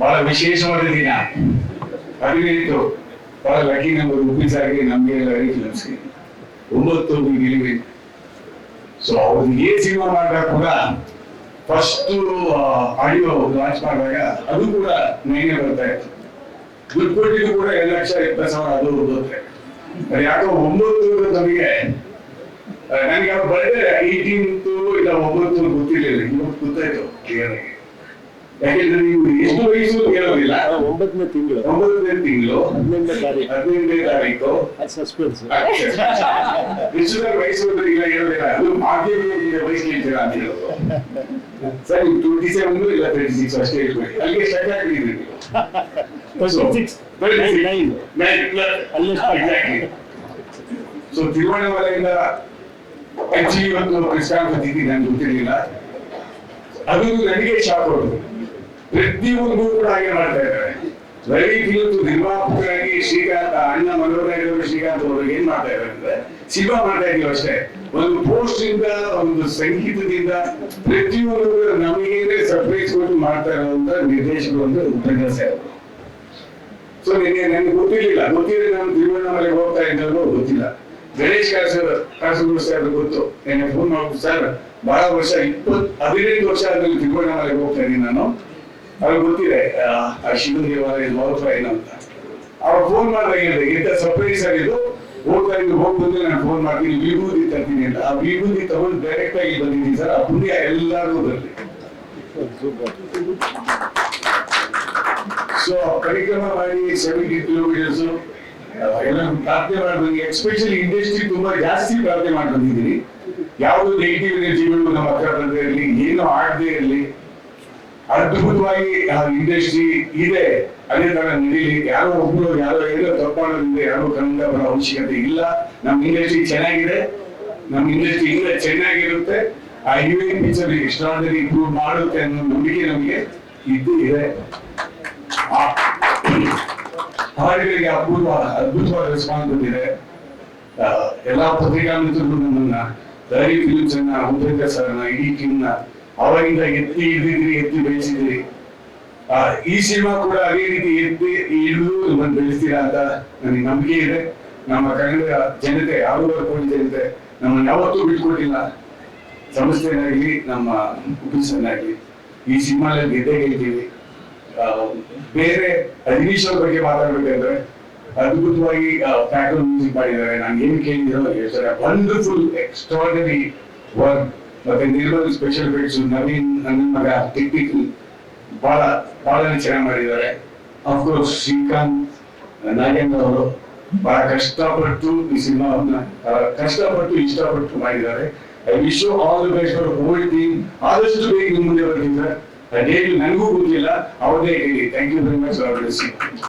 ಬಹಳ ವಿಶೇಷವಾದ ದಿನ 18 ಬಹಳ ಲಕ್ಕಿ ನಂಬರ್ ರುಪೀಸ್ ಆಗಿ ನಮ್ಗೆ ಫಿಲ್ಮ್ಸ್ಗೆ 9 ಗೆಲುವೆ. ಸೊ ಅವ್ರಿಗೆ ಸಿನಿಮಾ ಮಾಡಿದಾಗ ಕೂಡ ಫಸ್ಟ್ ಆಡಿಯೋ ಲಾಂಚ್ ಮಾಡಿದಾಗ ಅದು ಕೂಡ 9 ಬರ್ತಾ ಇತ್ತು. ದುಡ್ಡು ಕೊಟ್ಟಿದ್ದು ಕೂಡ 2,20,000 ಅದು ಬರುತ್ತೆ. ಯಾಕೋ 9 ನಮಗೆ ನನಗೆ ಅವ್ರ ಬರ್ಡೇ 18 ಇಲ್ಲ 9 ಗೊತ್ತಿರಲಿಲ್ಲ. ಇವತ್ತು ಗೊತ್ತಾಯ್ತು ಕ್ಲಿಯರ್ ಆಗಿ. ಯಾಕೆಂದ್ರೆ ನೀವು ಎಷ್ಟು ವಯಸ್ಸು ಕೇಳೋದಿಲ್ಲ. 9ನೇ ತಿಂಗಳು 15ನೇ ತಾರೀಕು ಸಸ್ಪೆನ್ಸ್ ಎಷ್ಟು ವಯಸ್ಸು ಇಲ್ಲ ಹೇಳೋದಿಲ್ಲ. ಅದು ಮಾಧ್ಯಮ ವಯಸ್ಸು ಹೇಳ್ತೀರಾ ಅಂತ ಹೇಳೋದು. ಸರ್ 27 ಇಲ್ಲ 36 ಅಷ್ಟೇ ಹೇಳ್ಬೇಡಿ. ಅಲ್ಲಿಗೆ ಸ್ಟಕ್ ಆಗ್ಬಿಟ್ಟಿದ್ರಿ ನೀವು. 36 ಸೊ ತಿರುವಣ್ಣಾಮಲೆಯಿಂದ ಹೆಚ್ಚು ಇವತ್ತು ಕ್ರಿಸ್ಟಾನ್ ಬಂದಿದ್ದೀನಿ ನನಗೆ ಗೊತ್ತಿರಲಿಲ್ಲ. ಅದು ನನಗೆ ಶಾಕ್ ಹೊರದು. ಪ್ರತಿಯೊಂದು ಕೂಡ ಹಾಗೆ ಮಾಡ್ತಾ ಇದ್ದಾರೆ. ರವಿ ಇವತ್ತು ನಿರ್ಮಾಪಕರಾಗಿ ಶ್ರೀಕಾಂತ್ ಅಣ್ಣ ಮನೋಹರ ಶ್ರೀಕಾಂತ್ ಅವರು ಏನ್ ಮಾಡ್ತಾ ಇದ್ದಾರೆ ಅಂದ್ರೆ ಸಿನಿಮಾ ಮಾಡ್ತಾ ಇದೀವಿ ಅಷ್ಟೇ. ಒಂದು ಪೋಸ್ಟ್ ಇಂದ ಒಂದು ಸಂಗೀತದಿಂದ ಪ್ರತಿಯೊಂದು ನಮಗೇನೆ ಸರ್ಪ್ರೈಸ್ ಕೊಟ್ಟು ಮಾಡ್ತಾ ಇರುವಂತ ನಿರ್ದೇಶಕರು ಅಂದ್ರೆ ಉಪನ್ಯಾಸ ಅವರು. ಸೊ ನನಗೆ ಗೊತ್ತಿರ್ಲಿಲ್ಲ. ಗೊತ್ತಿದ್ರೆ ನಾನು ತಿರುವಣ್ಣಾಮಲೆಗೆ ಹೋಗ್ತಾ ಇದ್ದವರು ಗೊತ್ತಿಲ್ಲ. ಗಣೇಶ್ ಕಾಸರಗೋಡು ಸರ್ ಗೊತ್ತು. ನನಗೆ ಫೋನ್ ಮಾಡ್ಬಿಟ್ಟು ಸರ್ ಬಹಳ ವರ್ಷ 15 ವರ್ಷ ಆದ್ಮೇಲೆ ತಿರುವಣ್ಣಾಮಲೆಗೆ ಹೋಗ್ತಾ ಇದ್ದೀನಿ ನಾನು. ಅವ್ರಿಗೆ ಗೊತ್ತಿದೆ ಆ ಶಿವ ದೇವಾಲಯದ ಮಹತ್ವ ಏನು ಅಂತ. ಅವ್ರು ಫೋನ್ ಮಾಡಿದಾಗ ಹೇಳಿದೆ ಇಂಥ ಸರ್ಪ್ರೈಸ್ ಆಗಿದ್ದು ಹೋಗ್ತಾ ಇದ್ದು ಹೋಗಿ ಬಂದು ನಾನು ಫೋನ್ ಮಾಡ್ತೀನಿ ವಿಭೂತಿ ತರ್ತೀನಿ ಅಂತ. ಆ ವಿಭೂತಿ ತಗೊಂಡು ಡೈರೆಕ್ಟ್ ಆಗಿ ಬಂದಿದ್ದೀನಿ ಸರ್. ಆ ಪುಣ್ಯ ಎಲ್ಲರೂ ಬರಲಿ. ಸೊ ಪರಿಕ್ರಮ ಮಾಡಿ 70 ಕಿಲೋಮೀಟರ್ಸ್ ಎಲ್ಲ ಪ್ರಾರ್ಥನೆ ಮಾಡಿ ಎಸ್ಪೆಷಲಿ ಇಂಡಸ್ಟ್ರಿ ತುಂಬಾ ಜಾಸ್ತಿ ಪ್ರಾರ್ಥನೆ ಮಾಡಿ ಬಂದಿದ್ದೀನಿ. ಯಾವುದು ನೆಗೆಟಿವ್ ಎನರ್ಜಿಗಳು ನಮ್ಮ ಹತ್ರ ಬಂದೇ ಇರಲಿ, ಏನು ಆಗದೆ ಇರಲಿ, ಅದ್ಭುತವಾಗಿ ಇಂಡಸ್ಟ್ರಿ ಇದೆ ಅದೇ ತರ ನಡೀಲಿ. ಯಾರೋ ಒಬ್ರು ಯಾರೋ ಏನೋ ತಪ್ಪಾಡೋದ್ರಿಂದ ಯಾರೋ ಕನ್ನಡ ಬರೋ ಅವಶ್ಯಕತೆ ಇಲ್ಲ. ನಮ್ಮ ಇಂಡಸ್ಟ್ರಿ ಚೆನ್ನಾಗಿದೆ. ನಮ್ಮ ಇಂಡಸ್ಟ್ರಿ ಇಲ್ಲ ಚೆನ್ನಾಗಿರುತ್ತೆ. ಆ ಹೀರೋಯಿನ್ ಪಿಕ್ಚರ್ ಎಕ್ಸ್ಟ್ರಾರ್ಡನರಿ ಇಂಪ್ರೂವ್ ಮಾಡುತ್ತೆ ಅನ್ನೋ ನಂಬಿಕೆ ನಮಗೆ ಇದ್ದು ಇದೆ. ಹಾಡುಗಳಿಗೆ ಅದ್ಭುತವಾದ ರೆಸ್ಪಾನ್ಸ್ ಬಂದಿದೆ. ಎಲ್ಲಾ ಪತ್ರಿಕಾ ಮಿತ್ರರು ನಮ್ಮನ್ನ ರವಿ ಫಿಲ್ಮ್ಸ್ ಅನ್ನ ಉಪೇಂದ್ರ ಸರ್ ಇಡೀ ಟೀಮ್ ನ ಅವಾಗಿಂದ ಎತ್ತಿ ಬೆಳೆಸಿದ್ರಿ. ಈ ಸಿನಿಮಾ ಕೂಡ ಅದೇ ರೀತಿ ಎತ್ತಿ ಹಿಡಿದು ನಮ್ಮನ್ನು ಬೆಳೆಸ್ತೀರಾ ಅಂತ ನನಗೆ ನಂಬಿಕೆ ಇದೆ. ನಮ್ಮ ಕನ್ನಡ ಜನತೆ ಯಾರು ಬರ್ಕೊಂಡಿದೆ ನಮ್ಮನ್ನು ಯಾವತ್ತೂ ಬಿಟ್ಕೊಟ್ಟಿಲ್ಲ. ಸಂಸ್ಥೆನಾಗ್ಲಿ ನಮ್ಮ ಆಫೀಸನ್ನಾಗ್ಲಿ ಈ ಸಿನಿಮಾದಲ್ಲಿ ಗೆದ್ದೇ ಗೆಲ್ತೀವಿ. ಬೇರೆ ಅಧಿನೀಶ್ವರ ಬಗ್ಗೆ ಮಾತಾಡ್ಬೇಕಂದ್ರೆ ಅದ್ಭುತವಾಗಿ ಬ್ಯಾಕ್ಗ್ರೌಂಡ್ ಮ್ಯೂಸಿಕ್ ಮಾಡಿದ್ದಾರೆ. ನಾನು ಏನ್ ಕೇಳಿದಿರೋ ಹೇಳ್ತಾರೆ. Wonderful extraordinary work. ಮತ್ತೆ ನಿರ್ಮಲ್ ಸ್ಪೆಷಲ್ ಎಫೆಕ್ಟ್ಸ್, ನವೀನ್ ನನ್ನ ಮಗ ಟೆಕ್ನಿಕಲ್ ಬಹಳ ಚೆನ್ನಾಗಿ ಮಾಡಿದ್ದಾರೆ. ಅಫ್ಕೋರ್ಸ್ ಶ್ರೀಕಾಂತ್ ನಾಗೇಂದ್ರ ಅವರು ಬಹಳ ಕಷ್ಟಪಟ್ಟು ಈ ಸಿನಿಮಾವನ್ನ ಇಷ್ಟಪಟ್ಟು ಮಾಡಿದ್ದಾರೆ. I wish you all the best for whole team. ಆದಷ್ಟು ಬೇಗ ಮುಂದೆ ಬರ್ತಿದ್ದಾರೆ. ನನಗೂ ಗೊತ್ತಿಲ್ಲ, ಅವರೇ ಹೇಳಿ. Thank you very much.